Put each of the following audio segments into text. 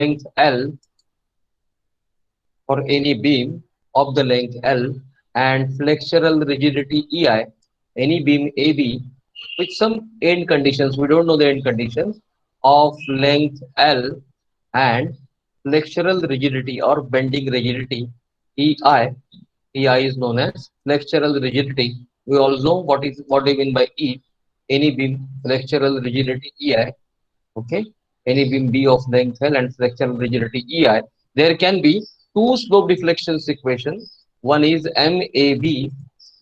length L for any beam of the length L and flexural rigidity EI, any beam AB with some end conditions, we don't know the end conditions, of length L and flexural rigidity or bending rigidity EI. EI is known as flexural rigidity. We all know what do you mean by E. Any beam flexural rigidity EI. Okay, any beam B of length L and flexural rigidity EI. There can be two slope deflections equation. One is MAB,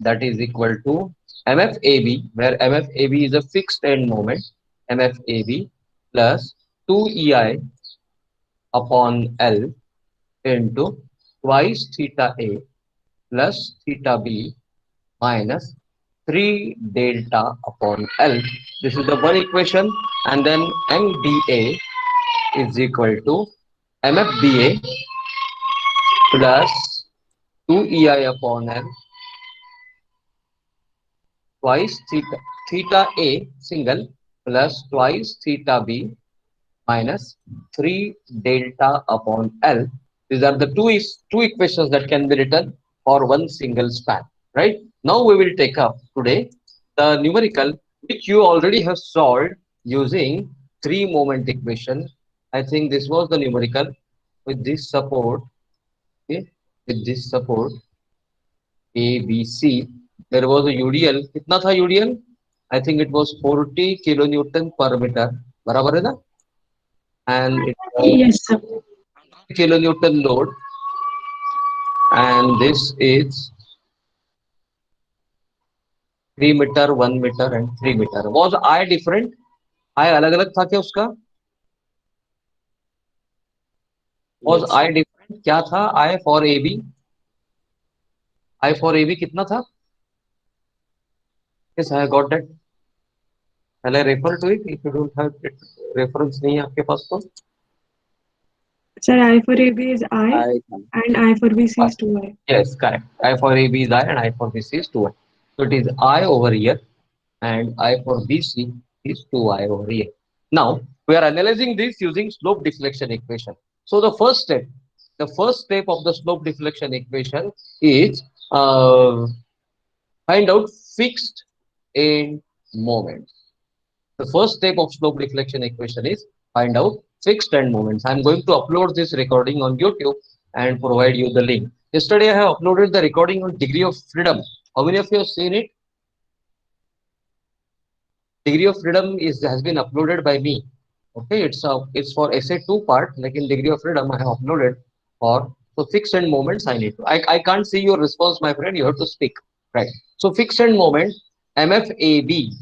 that is equal to MFAB, where MFAB is a fixed end moment, MFAB plus 2EI upon L into twice theta A plus theta B minus 3 delta upon L. This is the one equation, and then MDA is equal to MFBA plus 2EI upon L twice theta A single plus twice theta B minus 3 delta upon L. These are the two equations that can be written for one single span. Right? Now we will take up today the numerical which you already have solved using three moment equation. I think this was the numerical with this support. Okay, with this support A, B, C. There was a UDL. कितना था UDL? I think it was 40 kilonewton per meter. बराबर है ना? And it was Yes, sir. kilonewton load, and this is 3 meter, 1 meter, and 3 meter. Was I different? I अलग अलग था क्या उसका? Was Yes, I sir. different? क्या था I for AB? I for AB कितना था? Yes, I got that. Shall I refer to it if you don't have it, reference नहीं है आपके पास तो? Sir, I for AB is I I and I for BC is 2I. Yes, correct. I for AB is I and I for BC is 2I. So it is I over here and I for BC is 2I over here. Now we are analyzing this using slope deflection equation. So the first step of the slope deflection equation is find out fixed end moments. The first step of slope deflection equation is find out fixed end moments. I am going to upload this recording on YouTube and provide you the link. Yesterday I have uploaded the recording on degree of freedom. How many of you have seen it? Degree of freedom has been uploaded by me. Okay, it's for essay 2 part. Like in degree of freedom, I have uploaded for so fixed end moments. I can't see your response, my friend. You have to speak, right? So fixed end moment MFAB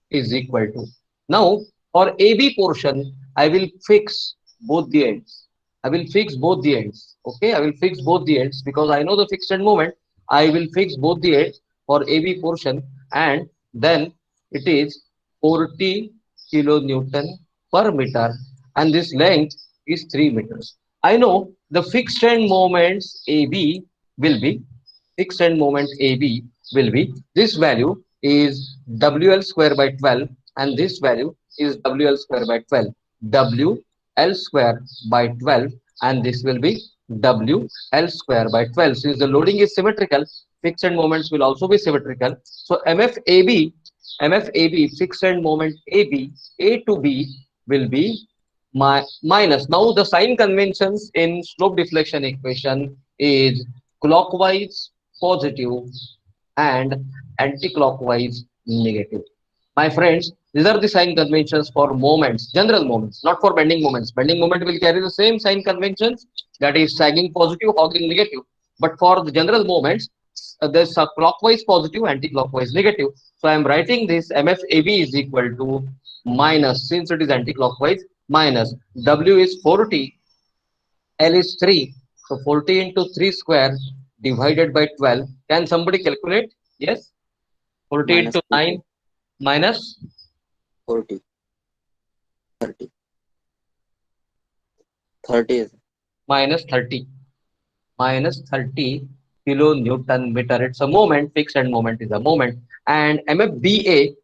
is equal to, now for AB portion I will fix both the ends. I will fix both the ends. Okay, I will fix both the ends because I know the fixed end moment. I will fix both the ends for AB portion, and then it is 40 kilonewton per meter, and this length is 3 meters. I know the fixed end moments AB will be fixed end moment AB will be, this value is WL square by 12 and this value is WL square by 12. WL square by 12 and this will be WL square by 12. Since the loading is symmetrical, fixed end moments will also be symmetrical. So MFAB fixed end moment AB, A to B will be minus. Now the sign conventions in slope deflection equation is clockwise positive and anti-clockwise negative. My friends, these are the sign conventions for moments, general moments, not for bending moments. Bending moment will carry the same sign conventions, that is sagging positive, hogging negative. But for the general moments, there's a clockwise positive, anti-clockwise negative. So I am writing this MFAB is equal to minus, since it is anti-clockwise, minus W is 40, L is 3. So 40 into 3 square divided by 12. Can somebody calculate? Yes. 40 minus into 9 minus 40, 30, 30 is minus 30. Minus 30 kilonewton meter. It's a moment. Fixed end moment is a moment. And MFBA,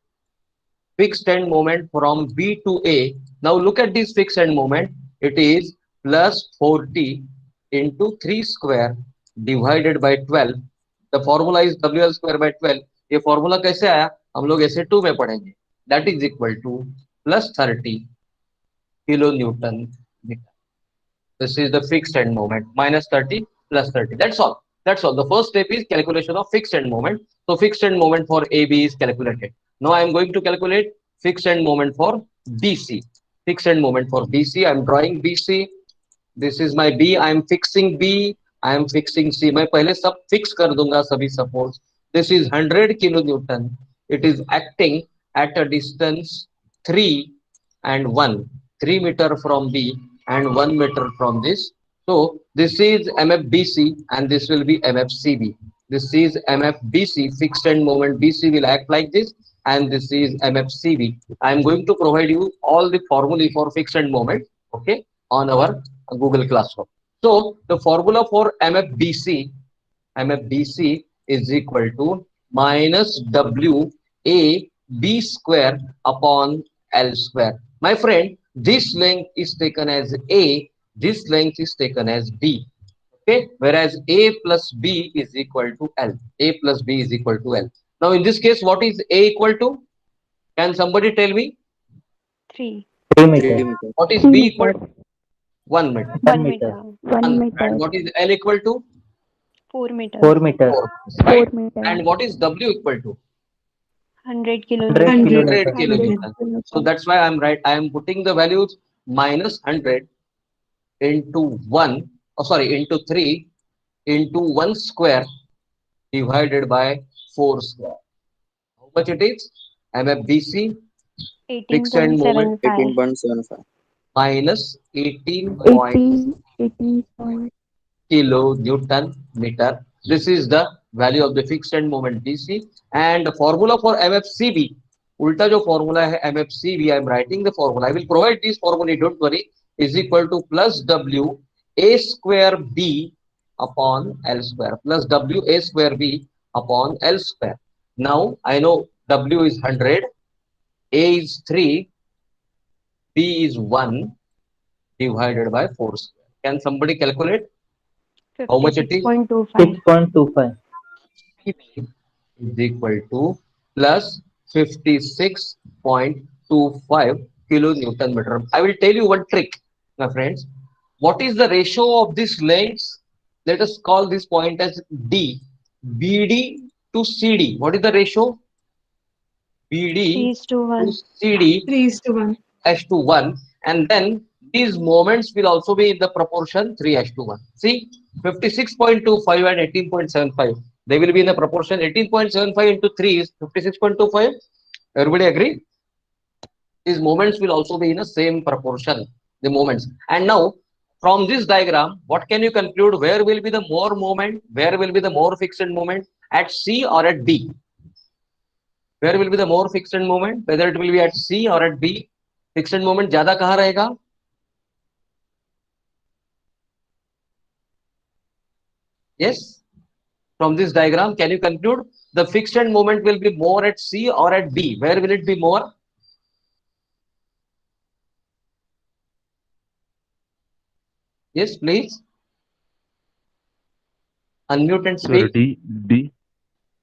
fixed end moment from B to A. Now look at this fixed end moment. It is plus 40 into 3 square divided by 12. The formula is WL square by 12. ये formula कैसे आया, हम लोग ऐसे 2 में पढ़ेंगे. That is equal to plus 30 kilonewton meter. This is the fixed end moment. Minus 30 plus 30. That's all. That's all. The first step is calculation of fixed end moment. So fixed end moment for AB is calculated. Now I am going to calculate fixed end moment for BC. Fixed end moment for BC. I am drawing BC. This is my B. I am fixing B. I am fixing C. मैं पहले सब fix कर दूंगा सभी suppose. This is 100 kilonewton. It is acting at a distance 3 and 1. 3 meter from B and 1 meter from this. So this is MFBC and this will be MFCB. This is MFBC. Fixed end moment BC will act like this, and this is MFCB. I am going to provide you all the formulae for fixed end moment, okay, on our Google Classroom. So the formula for MFBC is equal to minus WAB square upon L square. My friend, this length is taken as A, this length is taken as B. Okay, whereas A plus B is equal to L. A plus B is equal to L. Now in this case, what is A equal to? Can somebody tell me? 3. 3 meter. meter. What is B equal to? 1 meter. 1 meter. 1 meter. And what is L equal to? 4 meter. 4 meter. 4. Right? 4 meter. And what is W equal to? 100 100 kilonewton. 100 kilonewton. kilonewton. So that's why I'm right. I am putting the values minus 100 into 1, into 3 into 1 square divided by 4 square. How much it is? MFBC fixed end moment 18.75. 18.75. minus 18 kilonewton meter. This is the value of the fixed end moment BC. And the formula for MFCB, ulta jo formula hai MFCB, I am writing the formula. I will provide this formula, don't worry, is equal to plus W A square B upon L square, plus W A square B upon L square. Now I know W is 100, A is 3, B is 1 divided by 4 square. Can somebody calculate how much it is? 56.25. 6.25. Is equal to plus 56.25 kilonewton meter. I will tell you one trick, my friends. What is the ratio of this lengths? Let us call this point as D. BD to CD. What is the ratio? 3 BD is to to 1. CD 3:1. as to 1, and then these moments will also be in the proportion 3 as to 1. See, 56.25 and 18.75, they will be in the proportion 18.75 into 3 is 56.25. Everybody agree? These moments will also be in the same proportion, the moments. And now from this diagram, what can you conclude? Where will be the more moment? Where will be the more fixed moment? At C or at B? Where will be the more fixed moment? Whether it will be at C or at B? Fixed moment ज्यादा कहाँ रहेगा? Yes. From this diagram, can you conclude the fixed moment will be more at C or at B? Where will it be more? Yes, please. Unmute and Sir, speak. D.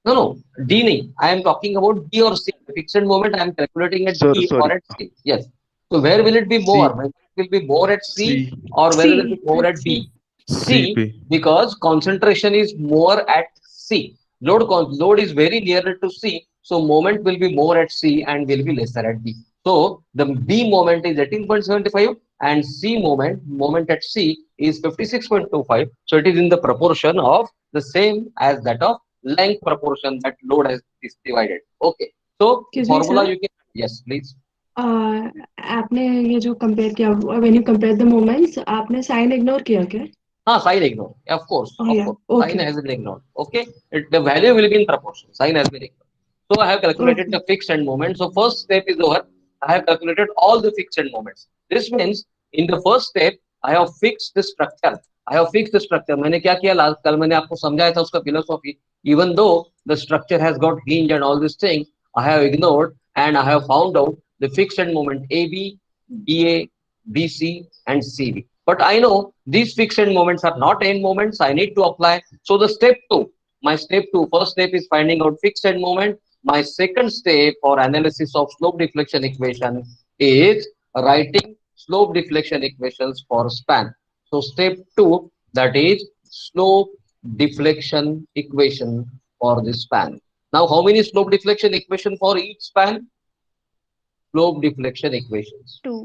No, D nahi. I am talking about D or C. The fixed moment I am calculating at Sir, D or sorry. at C. Yes. So where will it be more? Whether it will be more at C C. or whether it will C. be more At at B? C. C, because concentration is more at C. Load is very nearer to C, so moment will be more at C and will be lesser at B. So the B moment is 18.75 and C moment at C is 56.25. So it is in the proportion of the same as that of length proportion that load has is divided. Okay. So Excuse me, formula sir. you can, yes, please. आपने ये जो compare किया, when you compare the moments, आपने sign ignore किया क्या? Sign ignore. Of course, Oh, yeah. Sign Okay. has been ignored. Okay, the value will be in proportion. Sign has been ignored. So I have calculated Okay. the fixed end moment. So first step is over. I have calculated all the fixed end moments. This means in the first step I have fixed the structure. मैंने क्या किया last कल मैंने आपको समझाया था उसका philosophy. Even though the structure has got hinge and all these things, I have ignored and I have found out the fixed end moment AB, BA, BC, and CB. but I know these fixed end moments are not end moments. I need to apply. So the step two, my step two, first step is finding out fixed end moment. My second step for analysis of slope deflection equation is writing slope deflection equations for span. So step two, that is slope deflection equation for this span. Now, how many slope deflection equation for each span? Slope deflection equations. 2.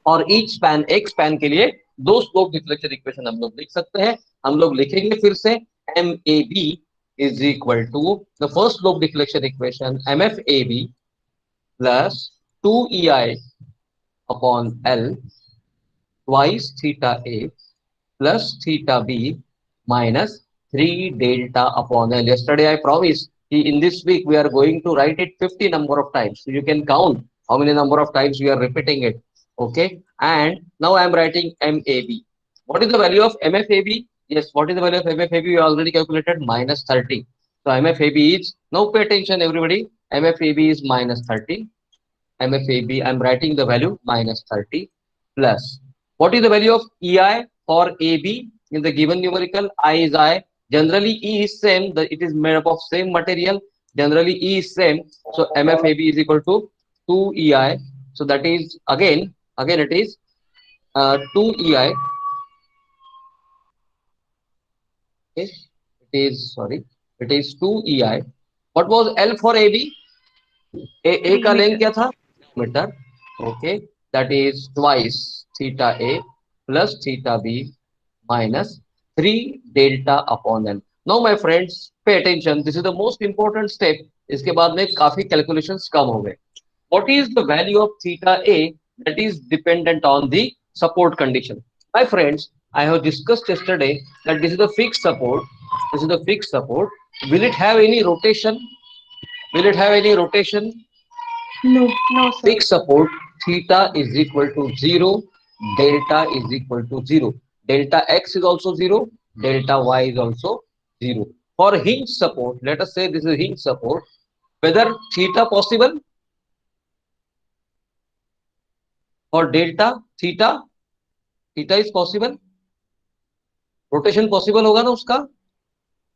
और each span, एक span के लिए दो slope deflection equation हम लोग लिख सकते हैं. हम लोग लिखेंगे फिर से M A B is equal to the first slope deflection equation M F A B plus 2EI upon L twice theta A plus theta B minus 3 delta upon L. Yesterday I promised in this week we are going to write it 50 number of times. So you can count how many number of times we are repeating it. Okay. And now I am writing MAB. What is the value of MFAB? Yes, what is the value of MFAB? We already calculated minus 30. So MFAB is, now pay attention everybody. MFAB is minus 30. MFAB, I am writing the value minus 30 plus. What is the value of EI for AB? In the given numerical, I is I. Generally, E is same. It is made up of same material. Generally, E is same. So MFAB is equal to 2EI. So that is again it is 2EI. Okay. It is 2EI. What was L for AB? A का length क्या था? Meter. Okay. That is twice theta A plus theta B minus 3 delta upon L. Now my friends, pay attention. This is the most important step. इसके बाद में काफी calculations कम हो गए. What is the value of theta A that is dependent on the support condition? My friends, I have discussed yesterday that this is the fixed support. This is the fixed support. Will it have any rotation? Will it have any rotation? No. No, sir. Fixed support, theta is equal to 0, delta is equal to 0. Delta x is also 0, delta y is also 0. For hinge support, let us say this is hinge support, whether theta possible? For delta, theta is possible? Rotation possible होगा ना उसका?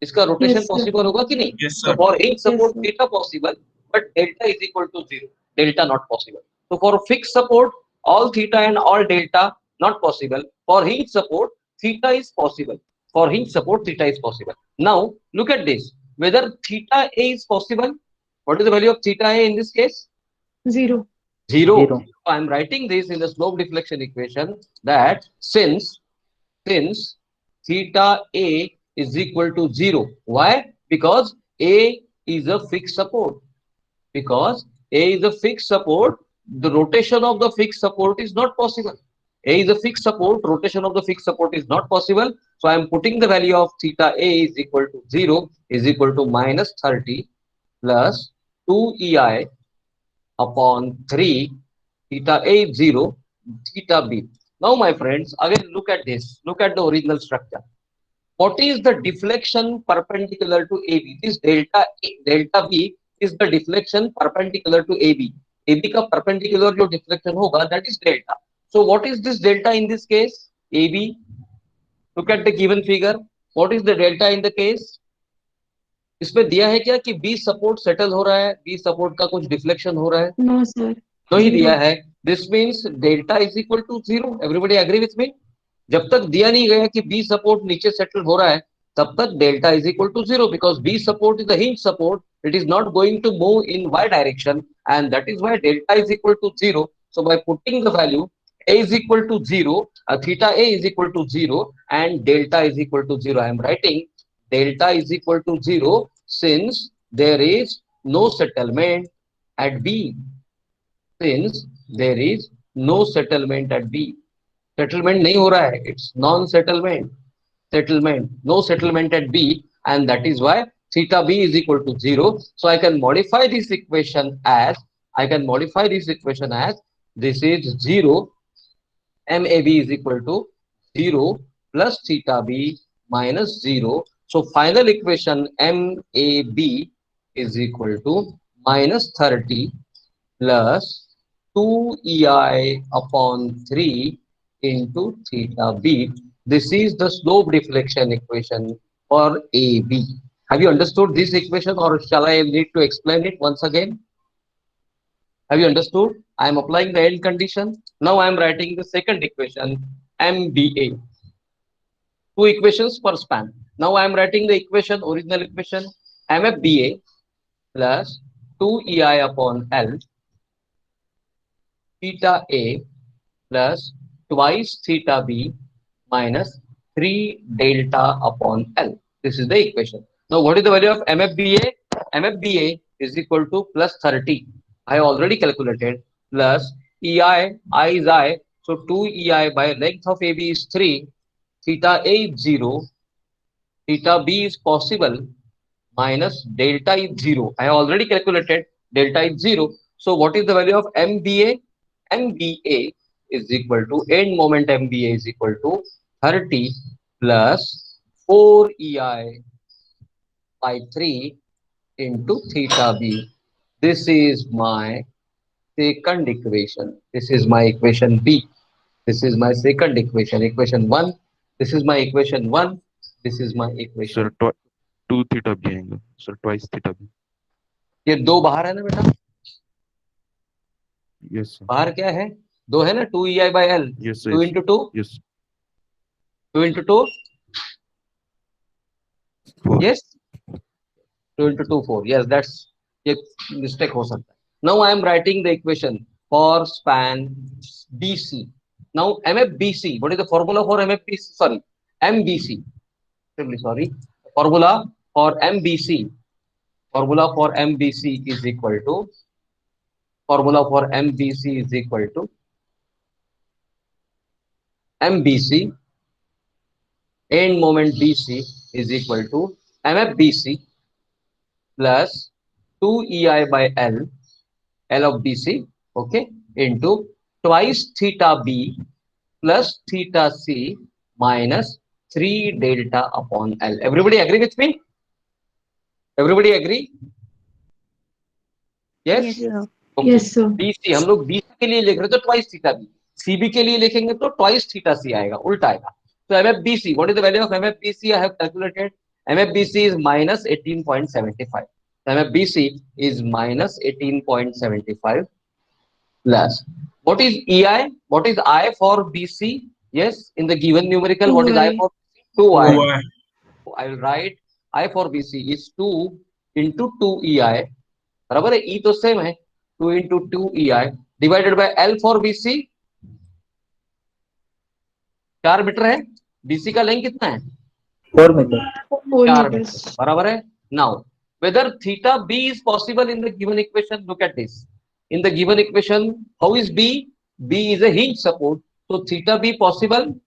इसका rotation Yes, sir. possible होगा कि नहीं? Yes, So sir. for hinge support, Yes, sir. theta possible, but delta is equal to 0. Delta not possible. So for fixed support, all theta and all delta not possible. For hinge support, theta is possible. For hinge support, theta is possible. Now look at this. Whether theta A is possible, what is the value of theta A in this case? 0. 0. Zero. So I am writing this in the slope deflection equation that since theta A is equal to 0. Why? Because A is a fixed support. Because A is a fixed support, the rotation of the fixed support is not possible. A is a fixed support, rotation of the fixed support is not possible. So I am putting the value of theta A is equal to 0 is equal to minus 30 plus 2EI upon 3. Theta A is 0, theta B. Now my friends, again look at this. Look at the original structure. What is the deflection perpendicular to AB? This delta B is the deflection perpendicular to AB. AB का perpendicular जो deflection होगा, that is delta. So what is this delta in this case? AB. Look at the given figure. What is the delta in the case? इसमें दिया है क्या कि B support settle हो रहा है, B support का कुछ deflection हो रहा है? No, sir. नहीं 0. दिया है. This means delta is equal to 0. Everybody agree with me? जब तक दिया नहीं गया कि B support नीचे settle हो रहा है, तब तक delta is equal to 0 because B support is a hinge support. It is not going to move in y direction, and that is why delta is equal to 0. So by putting the value A is equal to 0, theta A is equal to 0, and delta is equal to 0. I am writing delta is equal to 0 since there is no settlement at B. Since there is no settlement at B. Settlement नहीं हो रहा है. It's non-settlement. No settlement at B, and that is why theta B is equal to 0. So I can modify this equation as this is 0. MAB is equal to 0 plus theta B minus 0. So final equation MAB is equal to minus 30 plus 2EI upon 3 into theta b. This is the slope deflection equation for AB. Have you understood this equation, or shall I need to explain it once again? Have you understood? I am applying the end condition. Now I am writing the second equation, MBA. Two equations per span. Now I am writing the equation, original equation, MFBA plus 2EI upon L theta A plus twice theta B minus 3 delta upon L. This is the equation. Now what is the value of MFBA? MFBA is equal to plus 30. I already calculated, plus EI, I is I. So 2EI by length of AB is 3. Theta A is 0. Theta B is possible minus delta is 0. I have already calculated delta is 0. So what is the value of MBA? MBA is equal to end moment MBA is equal to 30 plus 4 EI by 3 into theta B. This is my second equation. This is my equation B. This is my second equation. Equation 1. This is my equation 1. This is my equation. Sir 2 theta भी आएगा sir, twice theta भी. ये दो बाहर है ना बेटा? Yes sir. बाहर क्या है? दो है ना, 2EI by L. Yes sir. 2 into 2. Yes. 2 into 2. 4. Yes. 2 into 2, 4. Yes, that's a mistake हो सकता है. Now I am writing the equation for span BC. Now MFBC. What is the formula for MFBC? Sorry, MBC. Sorry. Formula for MBC. Formula for MBC is equal to. Formula for MBC is equal to MBC end moment BC is equal to MFBC plus 2EI by L of BC, okay, into twice theta B plus theta C minus 3 delta upon L. Everybody agree with me? Everybody agree? Yes? Yes, sir. Okay. Yes, sir. BC हम लोग BC के लिए लिख रहे तो twice theta B. CB के लिए लिखेंगे तो twice theta C आएगा, उल्टा आएगा. So MFBC, what is the value of MFBC? I have calculated. MFBC is minus 18.75. MFBC is minus 18.75 plus. What is EI? What is I for BC? Yes, in the given numerical, what is I for BC? 2I. I will write I for BC is 2 into 2EI. बराबर है, E तो same है, 2 into 2EI divided by L for BC. 4 metre है. BC का length कितना है? 4 metre. 4 metre. बराबर है. Now, whether theta B is possible in the given equation, look at this. In the given equation, how is B? B is a hinge support. So theta B possible?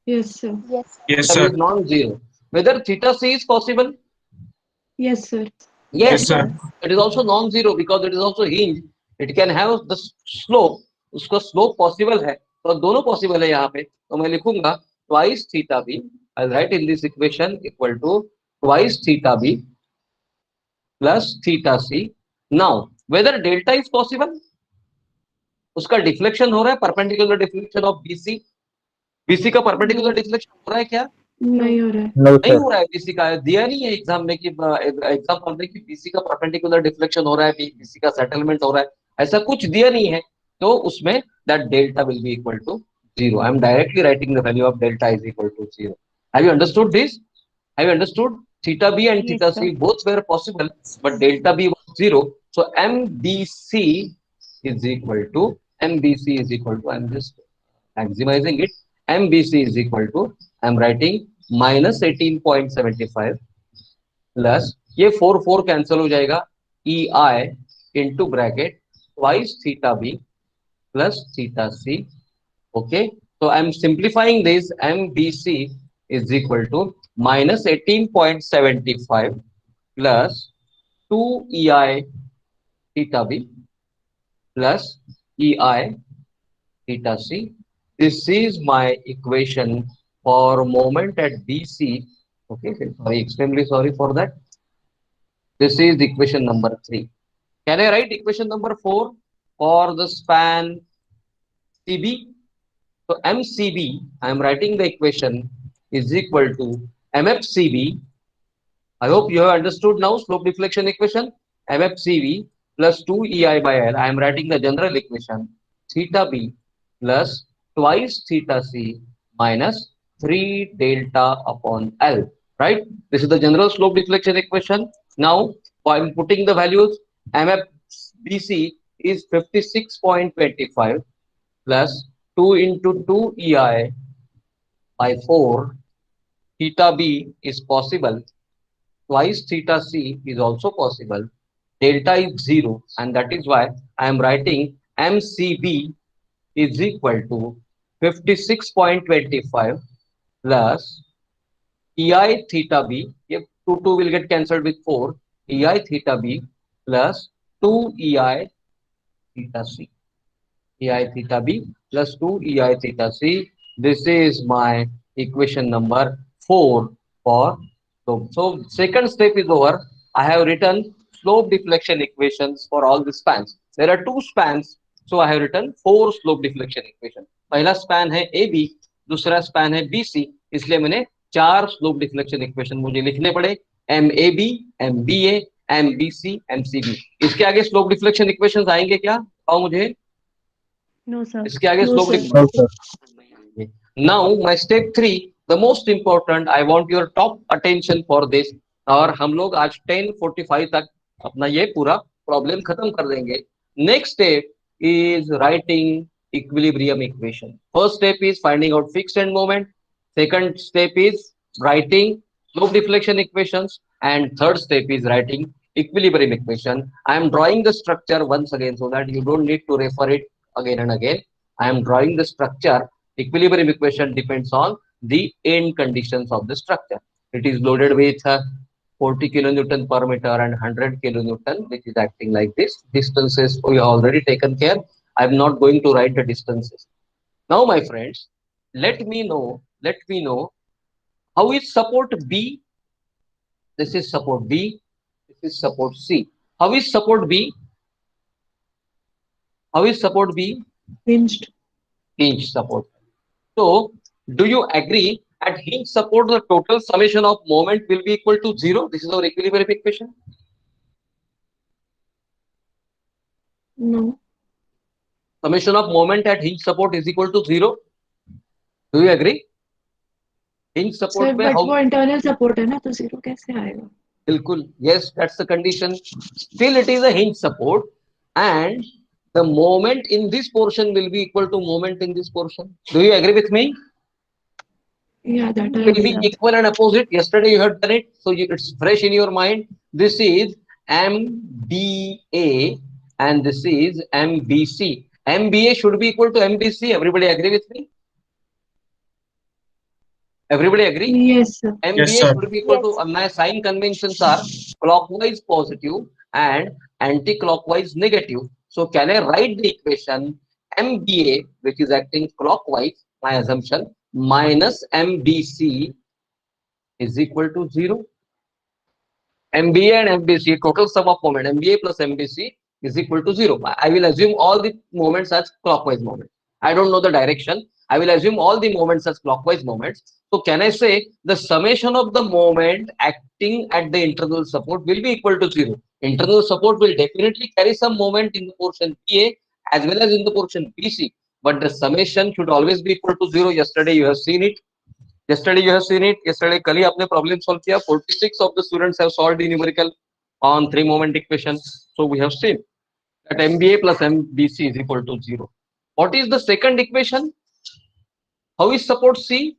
Yes, sir. Yes. Yes, Theta sir. is non-zero. Whether theta C is possible? Yes, sir. Yes, Yes, sir. it is also non-zero because it is also hinge. It can have the slope. उसका slope possible है. तो दोनों possible है यहाँ पे. तो मैं लिखूंगा twice theta b. I'll write in this equation equal to twice theta b plus theta c. Now whether delta is possible? उसका deflection हो रहा है, perpendicular deflection of BC. BC का perpendicular deflection हो रहा है क्या? नहीं हो रहा है. No, नहीं sir. हो रहा है. बीसी का दिया नहीं है एग्जाम में कि एग्जाम्पल में कि बीसी का परपेंडिकुलर डिफ्लेक्शन हो रहा है, बीसी का सेटलमेंट हो रहा है, ऐसा कुछ दिया नहीं है. तो उसमें that delta will be equal to 0. I am directly writing the value of delta is equal to 0. Have you understood this? Have you understood? Theta B and Yes, theta sir. C both were possible but delta B was 0. So MBC is equal to MBC is equal to, I'm just maximizing it. MBC is equal to, I'm writing minus 18.75 plus ये 4 cancel हो जाएगा, EI into bracket twice theta B plus theta C. Okay, so I'm simplifying this. MBC is equal to minus 18.75 plus 2EI theta B plus EI theta C. This is my equation for moment at BC. Okay, sorry, extremely sorry for that. This is equation number 3. Can I write equation number 4 for the span CB? So MCB, I am writing the equation is equal to MFCB. I hope you have understood now slope deflection equation. MFCB plus 2EI by L. I am writing the general equation. Theta B plus twice theta C minus 3 delta upon L. Right? This is the general slope deflection equation. Now, I am putting the values. MFBC is 56.25 plus 2 into 2 EI by 4. Theta B is possible. Twice theta C is also possible. Delta is 0, and that is why I am writing MCB is equal to 56.25 plus EI theta B. If 2 will get cancelled with 4. EI theta B plus 2 EI theta C. EI theta B plus 2 EI theta C. This is my equation number 4 for slope. So second step is over. I have written slope deflection equations for all the spans. There are 2 spans, so I have written 4 slope deflection equation. पहला span है AB, दूसरा span है BC, इसलिए मैंने 4 slope deflection equation मुझे लिखने पड़े. MAB, MBA, MBC, MCB. इसके आगे slope deflection equations आएंगे क्या? बताओ मुझे. No, sir. इसके आगे No, slope sir. deflection. Now my step 3, the most important. I want your top attention for this. और हम लोग आज 10:45 तक अपना ये पूरा प्रॉब्लम खत्म कर देंगे. Next step is writing equilibrium equation. First step is finding out fixed end moment. Second step is writing slope deflection equations, and third step is writing equilibrium equation. I am drawing the structure once again so that you don't need to refer it again and again. I am drawing the structure. Equilibrium equation depends on the end conditions of the structure. It is loaded with 40 kilonewton per meter and 100 kilonewton, which is acting like this. Distances we have already taken care. I am not going to write the distances. Now, my friends, let me know how is support B. This is support B. This is support C. How is support B? How is support B? Hinged. Hinge support. So, do you agree at hinge support the total summation of moment will be equal to 0? This is our equilibrium equation. No. Summation of moment at hinge support is equal to 0. Do you agree? Hinge support Sir, में but how? वो internal support है ना, तो 0 कैसे आएगा? बिल्कुल, yes, that's the condition. Still it is a hinge support, and the moment in this portion will be equal to moment in this portion. Do you agree with me? Yeah, that I It will be agree. equal and opposite. Yesterday you had done it, so it's fresh in your mind. This is MBA and this is MBC. MBA should be equal to MBC. Everybody agree with me? Everybody agree? Yes, sir. MBA should be equal to my sign conventions are clockwise positive and anti-clockwise negative. So can I write the equation MBA, which is acting clockwise, my assumption, minus MBC is equal to 0. MBA and MBC, total sum of moment, MBA plus MBC is equal to 0. I will assume all the moments as clockwise moments. I don't know the direction. I will assume all the moments as clockwise moments. So can I say the summation of the moment acting at the internal support will be equal to 0. Internal support will definitely carry some moment in the portion PA as well as in the portion PC. But the summation should always be equal to 0. Yesterday you have seen it. Yesterday कल ही आपने problem solve किया. 46 of the students have solved the numerical on 3 moment equation. So we have seen that MBA plus MBC is equal to 0. What is the second equation? How is support C?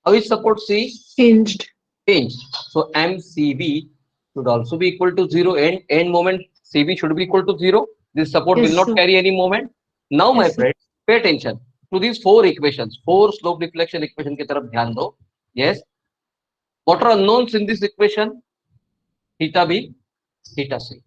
How is support C? Hinged. Hinged. So MCB should also be equal to 0. End moment CB should be equal to 0. This support Yes, will not sir. carry any moment. Now, my Yes, sir. friends, pay attention to these 4 equations. 4 slope deflection equation की तरफ ध्यान दो. Yes. What are unknowns in this equation? Theta B, theta C.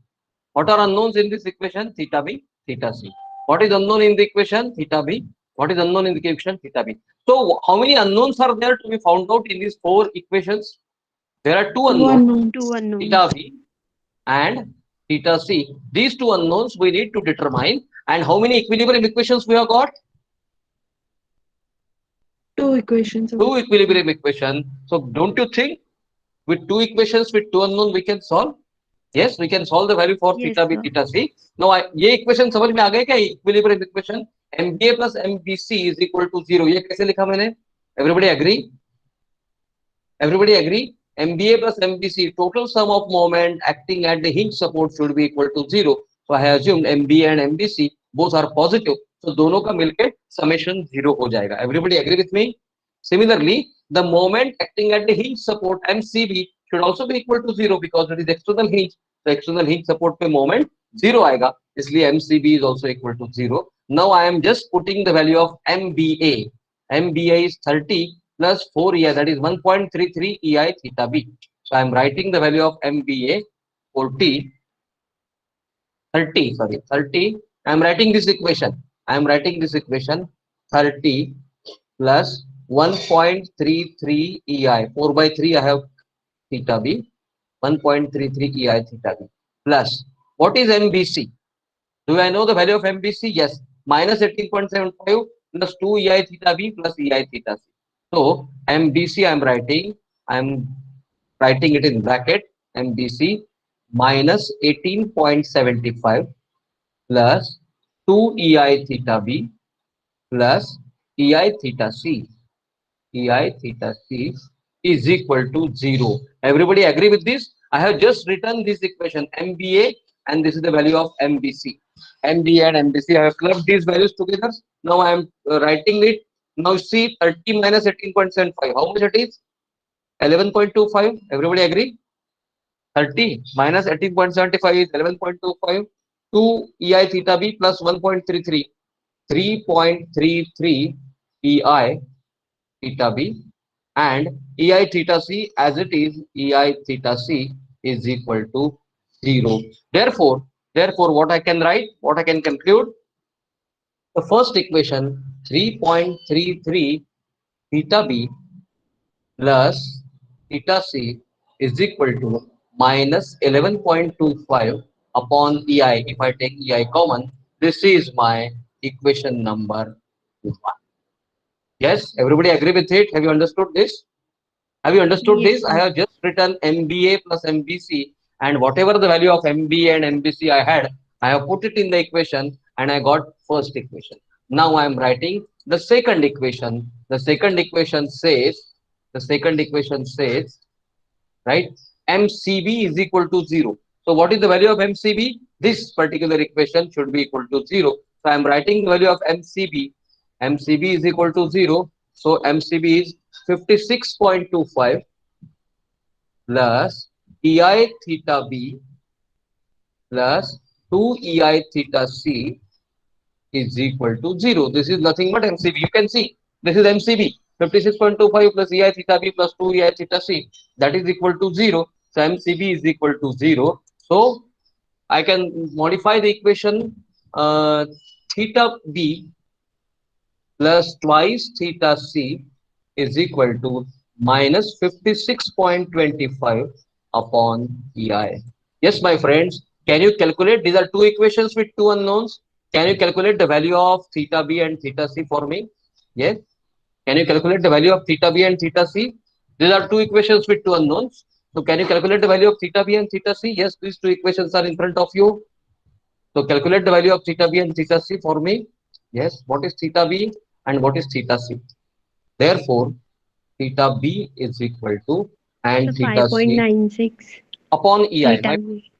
What are unknowns in this equation? Theta B, theta C. What is unknown in the equation? Theta B. What is unknown in the equation? Theta B. So how many unknowns are there to be found out in these 4 equations? There are 2 unknowns. Unknown. 2 unknowns. Theta B and theta C. These 2 unknowns we need to determine, And how many equilibrium equations we have got? Two equations. Two equilibrium equation. So don't you think with two equations with two unknown we can solve? Yes, we can solve the value for Yes, theta b, sir. theta c. Now ये equation समझ में आ गए क्या? Equilibrium equation MBA plus MBC is equal to 0. ये कैसे लिखा मैंने? Everybody agree? Everybody agree? MBA plus MBC, total sum of moment acting at the hinge support should be equal to 0. So I assumed MBA and MBC both are positive. So दोनों का मिलके summation 0 हो जाएगा. Everybody agree with me? Similarly, the moment acting at the hinge support MCB should also be equal to 0 because it is external hinge. The external hinge support पे moment 0 आएगा. इसलिए MCB is also equal to 0. Now I am just putting the value of MBA. MBA is 30 plus 4 EI, that is 1.33 EI theta B. So I am writing the value of MBA 30. I am writing this equation. 30 plus 1.33 EI. 4 by 3 I have theta B. 1.33 EI theta B. Plus, what is MBC? Do I know the value of MBC? Yes. Minus 18.75 plus 2 EI theta B plus EI theta C. So MBC I am writing it in bracket. MBC minus 18.75 plus 2 EI theta B plus EI theta C. EI theta C is equal to 0. Everybody agree with this? I have just written this equation MBA and this is the value of MBC. MBA and MBC, I have clubbed these values together. Now I am writing it. Now see 30 minus 18.75. How much it is? 11.25. Everybody agree? 30 minus 18.75 is 11.25. 2 EI theta B plus 1.33. 3.33 EI theta B and EI theta C as it is EI theta C is equal to 0. Therefore, what I can write, what I can conclude, the first equation 3.33 theta B plus theta C is equal to minus 11.25 upon EI. If I take EI common, this is my equation number 1. Yes, everybody agree with it? Have you understood this? Have you understood Yes, this? I sir. have just written MBA plus MBC and whatever the value of MBA and MBC I had, I have put it in the equation and I got first equation. Now I am writing the second equation. The second equation says, right, MCB is equal to 0. So what is the value of MCB? This particular equation should be equal to 0. So I am writing the value of MCB. MCB is equal to 0. So MCB is 56.25 plus EI theta B plus 2 EI theta C is equal to 0. This is nothing but MCB. You can see this is MCB 56.25 plus EI theta B plus 2 EI theta C, that is equal to 0. So MCB is equal to 0. So I can modify the equation theta B plus twice theta C is equal to minus 56.25 upon EI. Yes, my friends, can you calculate? These are two equations with two unknowns. Can you calculate the value of theta B and theta C for me? Yes. Can you calculate the value of theta B and theta C? These are two equations with two unknowns. So can you calculate the value of theta B and theta C? Yes, these two equations are in front of you. So calculate the value of theta B and theta C for me. Yes, what is theta B and what is theta C? Therefore, theta B is equal to and So theta C 5.96 upon EI. theta B.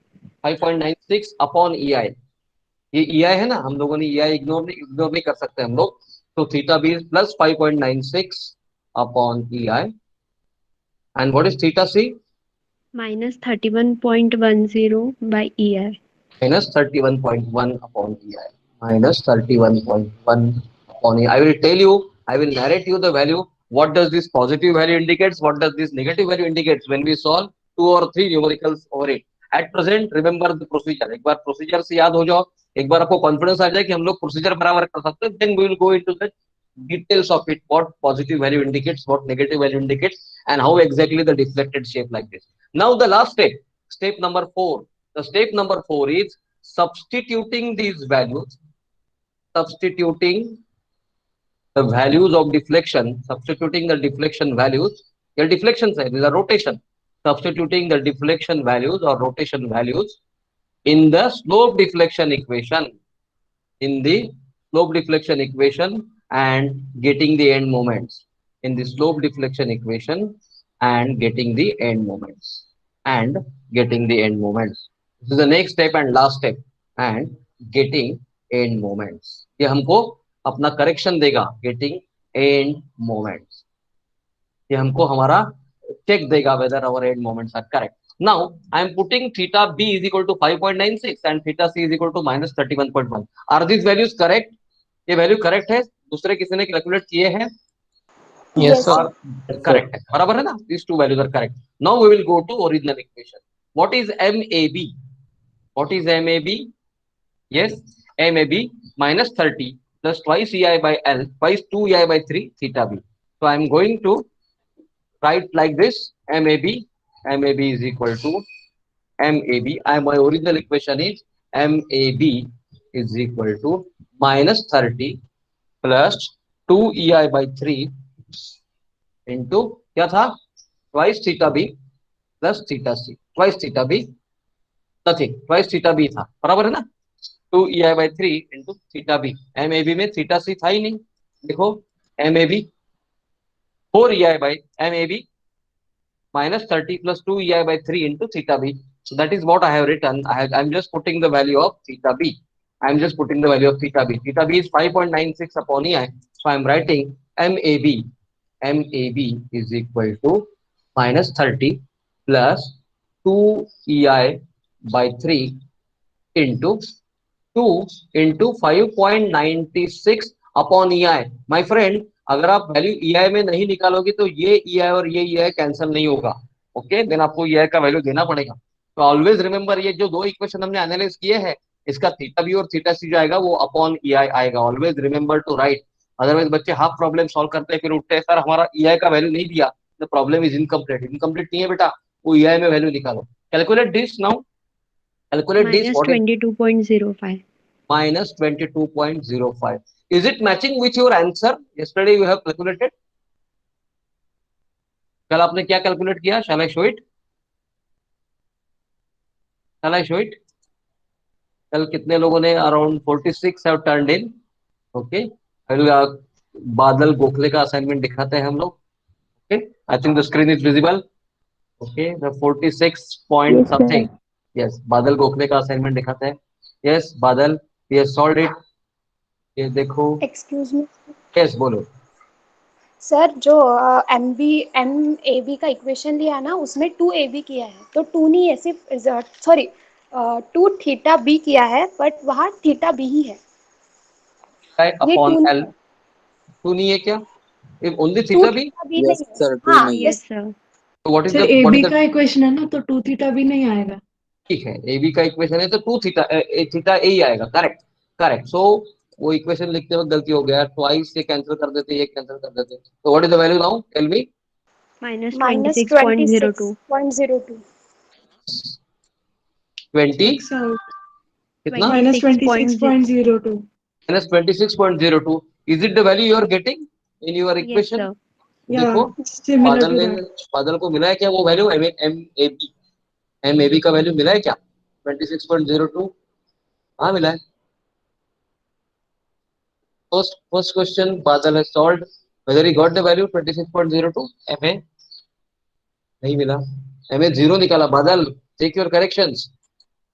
5.96 upon EI. ये EI है ना, हम लोगों ने EI ignore नहीं कर सकते हम लोग. So theta B is plus 5.96 upon EI. And what is theta C? Minus 31.10 by EI. Minus 31.1 upon EI. Minus 31.1 upon EI. I will tell you, I will narrate you the value. What does this positive value indicates? What does this negative value indicates? When we solve 2 or 3 numericals over it. At present, remember the procedure. एक बार procedure से याद हो जाओ. एक बार आपको confidence आ जाए कि हम लोग procedure बराबर कर सकते हैं. Then we will go into the details of it. What positive value indicates, what negative value indicates, and how exactly the deflected shape like this. Now the last step, step number 4. The step number 4 is substituting these values substituting the values of deflection, substituting the deflection values, your deflection side is a rotation, substituting the deflection values or rotation values in the slope deflection equation, in the slope deflection equation and getting the end moments, in the slope deflection equation and getting the end moments, and getting the end moments. This is the next step and last step, and getting end moments. ये हमको अपना correction देगा, getting end moments. ये हमको हमारा check देगा whether our end moments are correct. Now I am putting theta b is equal to 5.96 and theta c is equal to minus 31.1. Are these values correct? ये value correct है? दूसरे किसी ने calculate किए हैं? Yes, sir. करेक्ट है, बराबर है ना? These two values are correct. Now we will go to original equation. What is MAB? What is MAB? Yes, MAB minus 30 plus twice EI by L twice 2 EI by 3 theta b. So I am going to write like this: MAB is equal to MAB. My original equation is MAB is equal to minus 30 plus 2 EI by 3 into क्या था? Twice theta b plus theta c. Twice theta b, nothing. Twice theta b था, बराबर है ना? 2 EI by 3 into theta b. MAB में theta c था ही नहीं. देखो MAB 4 EI by MAB minus 30 plus 2 EI by 3 into theta b. So that is what I have written. I'm just putting the value of theta b. I'm just putting the value of theta b. Theta b is 5.96 upon EI. So I'm writing MAB is equal to minus 30 plus 2 EI by 3 into 2 into 5.96 upon EI. My friend, अगर आप value EI में नहीं निकालोगे तो ये EI और ये EI cancel नहीं होगा. ओके, देन आपको EI का वैल्यू देना पड़ेगा. तो ऑलवेज रिमेंबर, ये जो दो इक्वेशन हमने एनालाइज किए हैं, इसका थीटा बी और थीटा सी जो आएगा वो अपॉन EI आएगा. Always remember to write. Otherwise बच्चे हाफ प्रॉब्लम सॉल्व करते हैं, फिर उठते हैं, सर हमारा EI का वैल्यू नहीं दिया, the problem is incomplete. Incomplete नहीं है बेटा, वो EI में वैल्यू निकालो. Calculate this now. Calculate this. Minus What is 22.05. minus 22.05? Is it matching with your answer? Yesterday you have calculated. कल आपने क्या कैलकुलेट किया? Shall I show it? Shall I show it? कल कितने लोगों ने? Around 46 have turned in. Okay. बादल गोखले का असाइनमेंट दिखाते हैं हम लोग. Okay. I think the screen is visible. Okay. The 46 point Yes, sir. something. Yes. बादल गोखले का असाइनमेंट दिखाते हैं. Yes. बादल, we have solved it. ये देखो. Excuse me Yes. बोलो. सर, जो MAB का इक्वेशन लिया है ना, उसमें 2AB किया है, तो 2 नहीं है, सिर्फ सॉरी 2 थीटा बी किया है, बट वहाँ थीटा बी ही है. ये अपॉन 2 एल 2 नहीं है क्या? Only 2 theta B. Theta B Yes, नहीं है. sir. Two हाँ, नहीं है. Yes, sir. तो what is sir the AB का इक्वेशन है ना, तो 2 थीटा भी नहीं आएगा. ठीक है, ए बी का इक्वेशन है तो 2 थीटा थीटा ए ही आएगा. Correct correct. सो वो इक्वेशन लिखते वक्त गलती हो गया. ट्वाइस ये कैंसिल कर देते, ये कैंसिल कर देते. तो what is the value now? Tell me. Minus minus 26.02. 26.02. 20 Works out. कितना? Minus 26.02. 26.02. minus 26.02. Is it the value you are getting in your Yes, equation? sir. Yeah, देखो similar बादल to ने that. बादल को मिला है क्या वो वैल्यू? MAB का वैल्यू मिला है क्या? 26.02. हाँ मिला है. First question बादल has solved. Whether he got the value 26.02? MA नहीं मिला. MA 0 निकाला. बादल, take your corrections.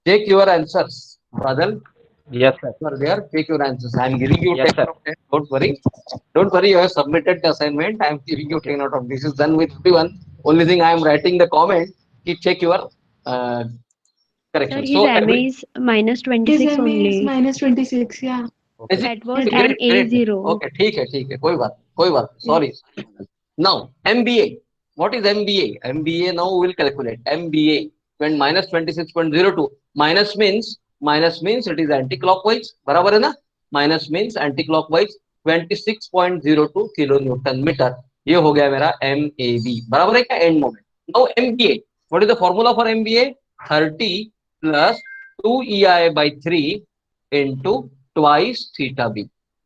Take your answers. बादल. Yes, sir. You are there. Take your answers. I am giving you Yes, 10 out of 10. Don't worry. Don't worry. You have submitted the assignment. I am giving you 10 out of. This is done with everyone. Only thing I am writing the comment. Check your Sir, correction. his So MA is minus His 26 MA is only. minus 26. Yeah. is it? That was Great, an A0. Okay, ठीक है, कोई बात. Sorry. Now MBA. What is MBA? MBA now we will calculate. MBA when minus 26.02. Minus means it is anti-clockwise. बराबर है ना? Minus means anti-clockwise. 26.02 kilonewton meter. ये हो गया मेरा MAB. बराबर है क्या? End moment. Now MBA. What is the formula for MBA? 30 plus 2 EI by 3 into twice theta b.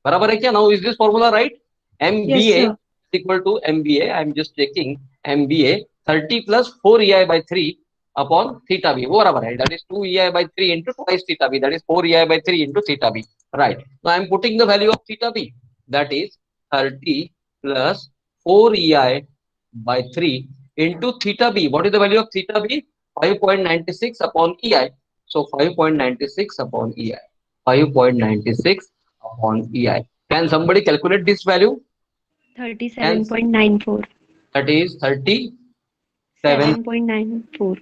बराबर है क्या? Now is this formula right? MBA Yes, sir. is equal to MBA. I am just checking MBA 30 plus 4 EI by 3 upon theta b. वो बराबर है. That is 2 EI by 3 into twice theta b. That is 4 EI by 3 into theta b. Right. Now I am putting the value of theta b. That is 30 plus 4 EI by 3 into theta b. What is the value of theta b? 5.96 upon EI. So 5.96 upon EI. 5.96 upon EI. Can somebody calculate this value? 37.94. That is 37.94 7.94.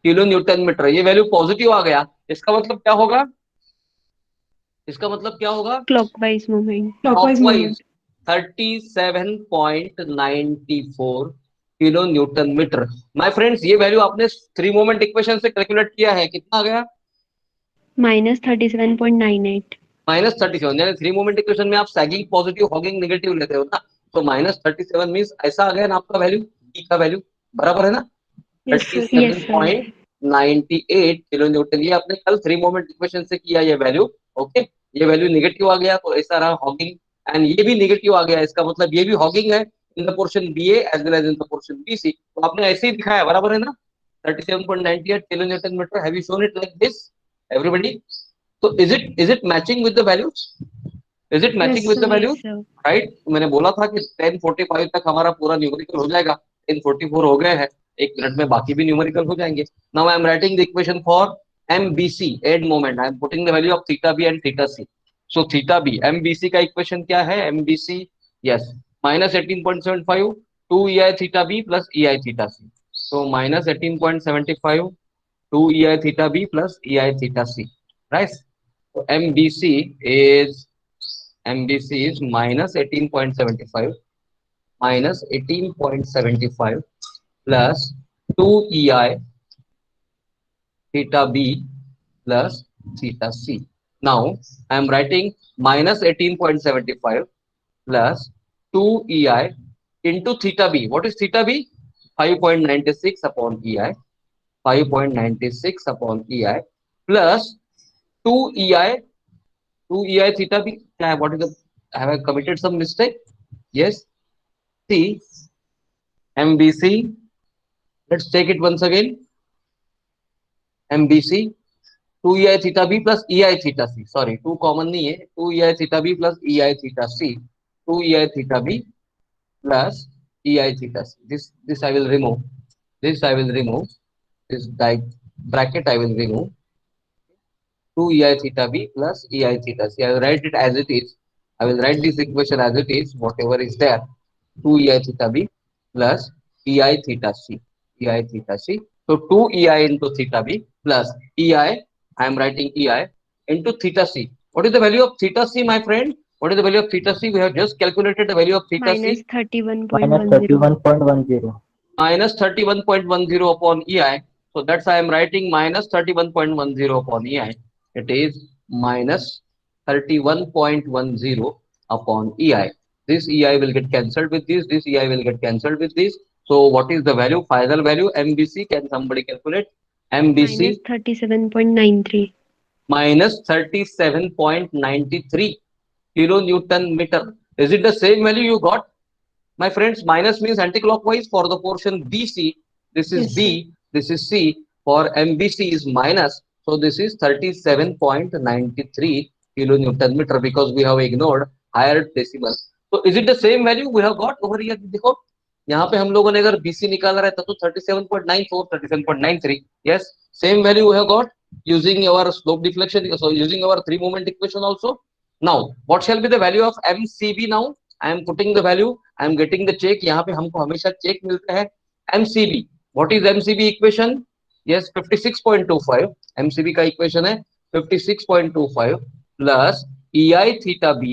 Kilo newton metre. ये value positive आ गया. इसका मतलब क्या होगा? इसका मतलब क्या होगा? Clockwise movement. Clockwise movement. 37.94 kilo newton metre. My friends, ये वैल्यू आपने थ्री मोमेंट इक्वेशन से कैलकुलेट किया है. कितना आ गया? Minus 37.98. -37. यानी थ्री मोमेंट इक्वेशन में आप सैगिंग पॉजिटिव, हॉगिंग नेगेटिव लेते हो ना. तो -37 मींस ऐसा आ गया ना आपका वैल्यू, बी का वैल्यू. बराबर है ना? Yes, sir. Yes, sir. 37.98 kilo Newton. ये आपने कल थ्री मोमेंट इक्वेशन से किया ये वैल्यू. ओके, ये वैल्यू नेगेटिव आ गया तो ऐसा रहा हॉगिंग. एंड ये भी नेगेटिव आ गया. इसका मतलब ये भी हॉगिंग है in the portion BA as well as in the portion BC. तो आपने ऐसे ही दिखाया. बराबर है ना? 37.98 kilo newton metre. Have you shown it like this everybody? So is it matching with the values? Is it matching Yes, with the sir. values? Yes, sir. Right? मैंने बोला था कि 10:45 तक हमारा पूरा न्यूमेरिकल हो जाएगा. 10:44 हो गए हैं. एक मिनट में बाकी भी न्यूमेरिकल हो जाएंगे. Now I am writing the equation for MBC, end moment. I am putting the value of theta B and theta C. So theta B, MBC का इक्वेशन क्या है? MBC, yes, -18.75 2 EI theta B plus EI theta C. So -18.75 2 EI theta B plus EI theta C. Right? So MBC is -18.75 plus 2 EI theta B plus theta C. Now I am writing -18.75 plus 2 EI into theta B. What is theta B? 5.96 upon EI. 5.96 upon EI plus 2 EI. 2 EI theta B. What is the? Have I committed some mistake? Yes. See, MBC. Let's take it once again. MBC 2 EI theta B plus EI theta C. Sorry, 2 common नहीं है. 2 EI theta B plus EI theta C. 2 EI theta B plus EI theta C. This I will remove. This I will remove. This bracket I will remove. 2 EI theta B plus EI theta C. I will write it as it is. I will write this equation as it is, whatever is there. 2 EI theta B plus EI theta C. EI theta C. So 2 EI into theta B plus EI, I am writing EI into theta C. What is the value of theta C, my friend? What is the value of theta C? We have just calculated the value of theta Minus C. 31.10. -31.10 upon EI. So that's I am writing -31.10 upon EI. It is -31.10 upon EI. This EI will get cancelled with this. This EI will get cancelled with this. So what is the value? Final value MBC. Can somebody calculate? MBC Minus 37.93. -37.93 kilonewton meter. Is it the same value you got? My friends, minus means anti-clockwise for the portion BC. This is Yes, B, this is C. For MBC is minus. So this is 37.93 kilonewton meter because we have ignored higher decimals. So is it the same value we have got over here? देखो यहाँ पे हम लोगों ने अगर BC निकाला रहता तो 37.94, 37.93. Yes, same value we have got using our slope deflection. So using our three moment equation also. Now, what shall be the value of MCB now? I am putting the value. I am getting the check. यहाँ पे हमको हमेशा check मिलता है. MCB. What is MCB equation? Yes, 56.25. MCB का equation है 56.25 plus EI theta B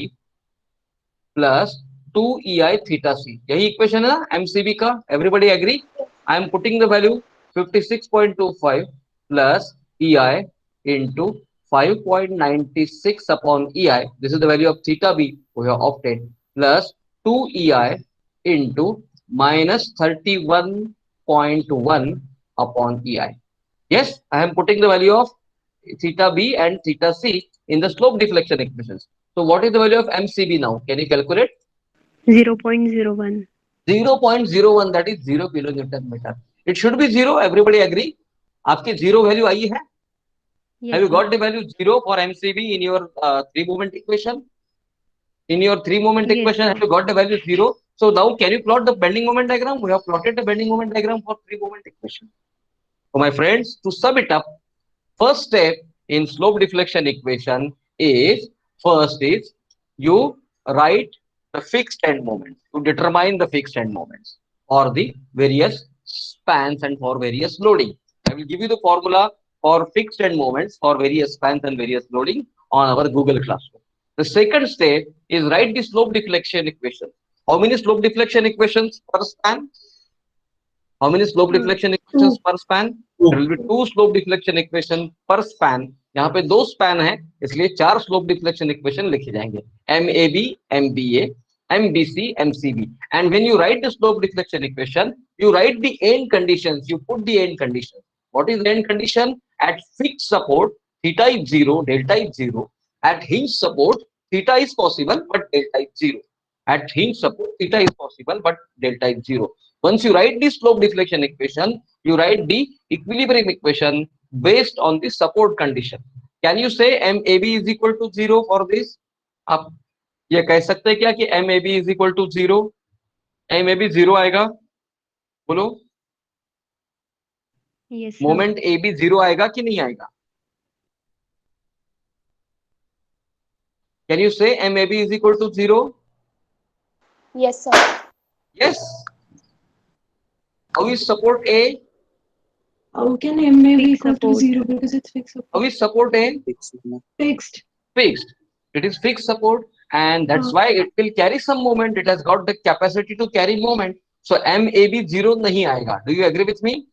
plus 2 EI theta C. यही equation है ना MCB का. Everybody agree? I am putting the value 56.25 plus EI into 5.96 upon EI. This is the value of theta B we have opted plus 2 EI into -31.1 upon EI. Yes, I am putting the value of theta B and theta C in the slope deflection equations. So what is the value of MCB now? Can you calculate? 0.01. 0.01, that is 0 kilonewton meter. It should be 0. Everybody agree? आपकी 0 value आई है? Yes, Have you sir. got the value 0 for MCB in your 3-moment equation? In your 3-moment Yes, equation, sir. have you got the value 0? So now can you plot the bending moment diagram? We have plotted the bending moment diagram for 3-moment equation. So my friends, to sum it up, first step in slope deflection equation is, first is you write the fixed end moments. You determine the fixed end moments for the various spans and for various loading. I will give you the formula for fixed end moments for various spans and various loading on our Google Classroom. The second step is write the slope deflection equation. How many slope deflection equations per span? How many slope deflection equations per span? There will be 2 slope deflection equation per span. यहाँ पे 2 span है, इसलिए 4 slope deflection equation लिखे जाएंगे. MAB, MBA, MBC, MCB. And when you write the slope deflection equation, you write the end conditions. You put the end conditions. What is the end condition? At fixed support, theta is 0, delta is 0. At hinge support, theta is possible, but delta is 0. At hinge support, theta is possible, but delta is 0. Once you write the slope deflection equation, you write the equilibrium equation based on the support condition. Can you say MAB is equal to 0 for this? आप ये कह सकते हैं क्या कि MAB is equal to 0? MAB 0 आएगा? बोलो. Yes, sir. Moment AB 0 आएगा कि नहीं आएगा? Can you say MAB is equal to 0? Yes, sir. Yes. How is support A? How can MA be Fixed equal to support. 0 because it's fixed support? How is support A? Fixed. Fixed. It is fixed support, and that's why it will carry some moment. It has got the capacity to carry moment. So MAB 0 नहीं आएगा. Do you agree with me?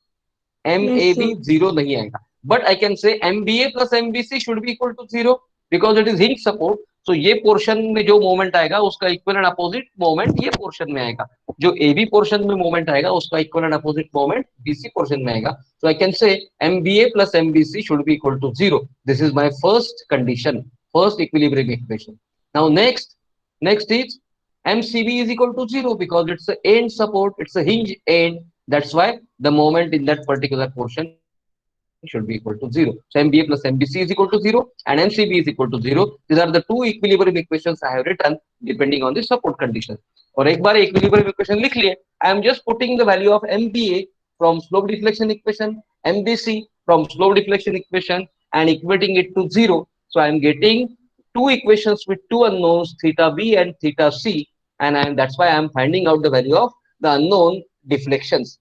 MAB sir. 0 नहीं आएगा. But I can say MBA plus MBC should be equal to 0 because it is hinge support. So ये portion में जो moment आएगा उसका equal and opposite moment ये पोर्शन में आएगा. जो AB पोर्शन में मोमेंट आएगा उसका equal and opposite moment BC portion में आएगा. So I can say MBA plus MBC should be equal to 0. This is my first condition, first equilibrium equation. Now next is MCB is equal to 0 because it's a end support, it's a hinge end. That's why the moment in that particular portion should be equal to 0. So MBA plus MBC is equal to 0 and MCB is equal to 0. These are the 2 equilibrium equations I have written depending on the support condition. और एक बार equilibrium equation लिख लिए, I am just putting the value of MBA from slope deflection equation, MBC from slope deflection equation and equating it to 0. So I am getting 2 equations with 2 unknowns, theta B and theta C, and that's why I am finding out the value of the unknown deflections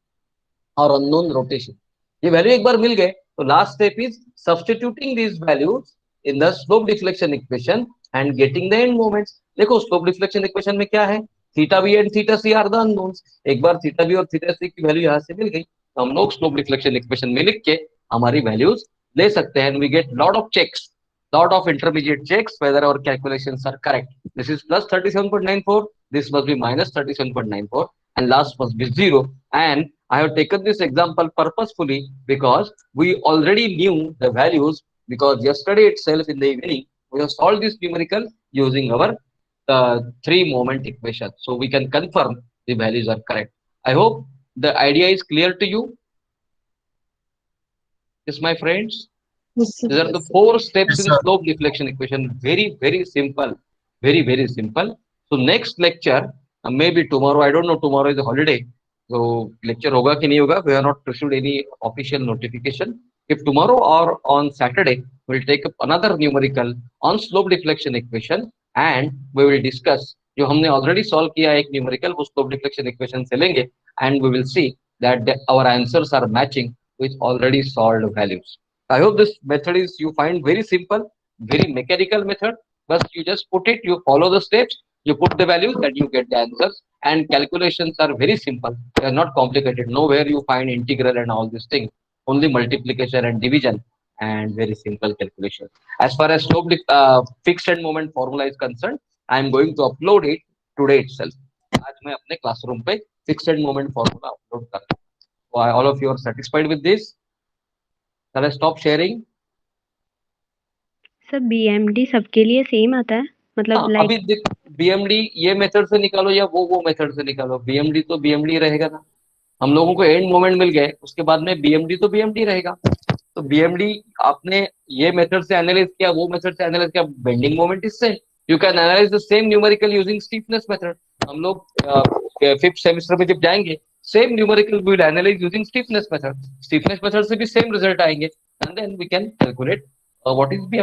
or unknown rotation. ये value एक बार मिल गए तो last step is substituting these values in the slope deflection equation and getting the end moments. देखो slope deflection equation में क्या है? Theta B and theta C are the unknowns. एक बार थीटा बी और थीटा सी की value यहाँ से मिल गई तो हम लोग स्लोप डिफ्लेक्शन इक्वेशन में लिख के हमारी वैल्यूज ले सकते हैं. We get lot of checks, lot of intermediate checks whether our calculations are correct. This is plus 37.94, this must be minus 37.94 and last must be 0. And I have taken this example purposefully because we already knew the values, because yesterday itself in the evening we have solved this numerical using our 3-moment equation. So we can confirm the values are correct. I hope the idea is clear to you. Yes, my friends. These are the 4 steps in slope deflection equation. Very, very simple. Very, very simple. So next lecture, maybe tomorrow, I don't know, tomorrow is a holiday. So lecture hoga ki nahi hoga, we have not received any official notification. If tomorrow or on Saturday, we'll take up another numerical on slope deflection equation and we will discuss जो हमने already solve किया एक numerical वो slope deflection equation से लेंगे and we will see that our answers are matching with already solved values. I hope this method is you find very simple, very mechanical method. But you just put it, you follow the steps, you put the values, and you get the answers. And calculations are very simple. They are not complicated. Nowhere you find integral and all these things. Only multiplication and division and very simple calculation. As far as slope fixed end moment formula is concerned, I am going to upload it today itself. आज मैं अपने classroom पे fixed end moment formula upload कर रहा हूँ. So all of you are satisfied with this? Shall I stop sharing? Sir BMD सबके लिए same आता है, मतलब हाँ, लाइक अभी देख, बीएमडी ये मेथड से निकालो या वो मेथड से निकालो, बीएमडी तो बीएमडी रहेगा ना। हम लोगों को एंड मोमेंट मिल गए, उसके बाद में बीएमडी तो बीएमडी रहेगा। तो बीएमडी आपने ये मेथड से एनालाइज किया, वो मेथड से एनालाइज किया, bending moment is same, you can analyse the same numerical using stiffness method. हम लोग फिफ्थ सेमेस्टर में जब जाएंगे, same numerical we will analyse using stiffness method. Stiffness method से भी सेम रिजल्ट आएंगे, and then we can calculate what is